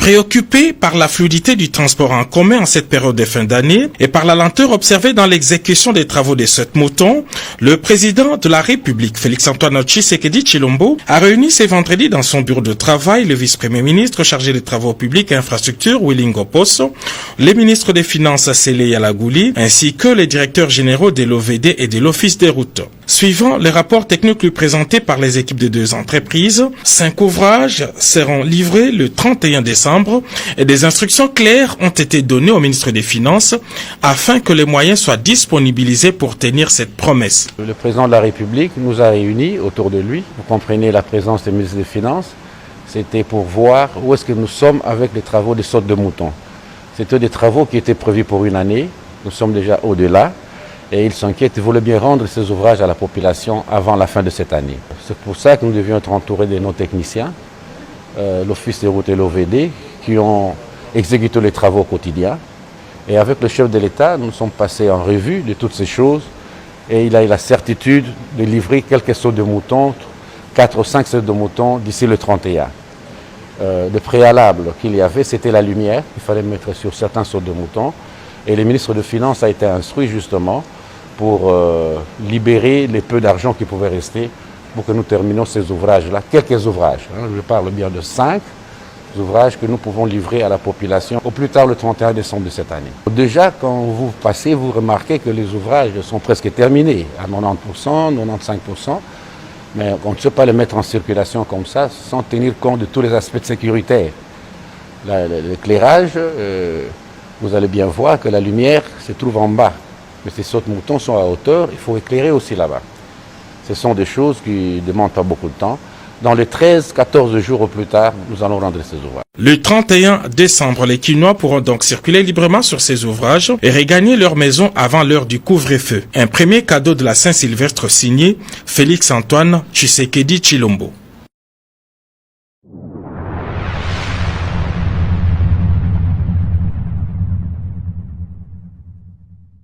Préoccupé par la fluidité du transport en commun en cette période de fin d'année et par la lenteur observée dans l'exécution des travaux des 7 moutons, le président de la République, Félix-Antoine Tshisekedi Tshilombo, a réuni ce vendredi dans son bureau de travail le vice-premier ministre chargé des travaux publics et infrastructures, Willy Ngoposo, les ministres des Finances, Sele Yalagouli, ainsi que les directeurs généraux de l'OVD et de l'Office des routes. Suivant les rapports techniques lui présentés par les équipes des 2 entreprises, 5 ouvrages seront livrés le 31 décembre et des instructions claires ont été données au ministre des Finances afin que les moyens soient disponibilisés pour tenir cette promesse. Le président de la République nous a réunis autour de lui. Vous comprenez la présence des ministres des Finances. C'était pour voir où est-ce que nous sommes avec les travaux des sautes de moutons. C'était des travaux qui étaient prévus pour une année. Nous sommes déjà au-delà. Et il s'inquiète, il voulait bien rendre ces ouvrages à la population avant la fin de cette année. C'est pour ça que nous devions être entourés de nos techniciens, l'Office des routes et l'OVD, qui ont exécuté les travaux au quotidien. Et avec le chef de l'État, nous sommes passés en revue de toutes ces choses. Et il a eu la certitude de livrer quelques sauts de moutons, 4 ou 5 sauts de moutons d'ici le 31. Le préalable qu'il y avait, c'était la lumière. Il fallait mettre sur certains sauts de moutons. Et le ministre des Finances a été instruit justement pour libérer les peu d'argent qui pouvait rester pour que nous terminions ces ouvrages-là. Quelques ouvrages, je parle bien de 5 ouvrages que nous pouvons livrer à la population au plus tard le 31 décembre de cette année. Déjà, quand vous passez, vous remarquez que les ouvrages sont presque terminés, à 90%, 95%, mais on ne peut pas les mettre en circulation comme ça sans tenir compte de tous les aspects sécuritaires. L'éclairage, vous allez bien voir que la lumière se trouve en bas, mais ces sauts de moutons sont à hauteur, il faut éclairer aussi là-bas. Ce sont des choses qui ne demandent pas beaucoup de temps. Dans les 13-14 jours au plus tard, nous allons rendre ces ouvrages. Le 31 décembre, les Quinois pourront donc circuler librement sur ces ouvrages et regagner leur maison avant l'heure du couvre-feu. Un premier cadeau de la Saint-Sylvestre signé Félix-Antoine Tshisekedi Tshilombo.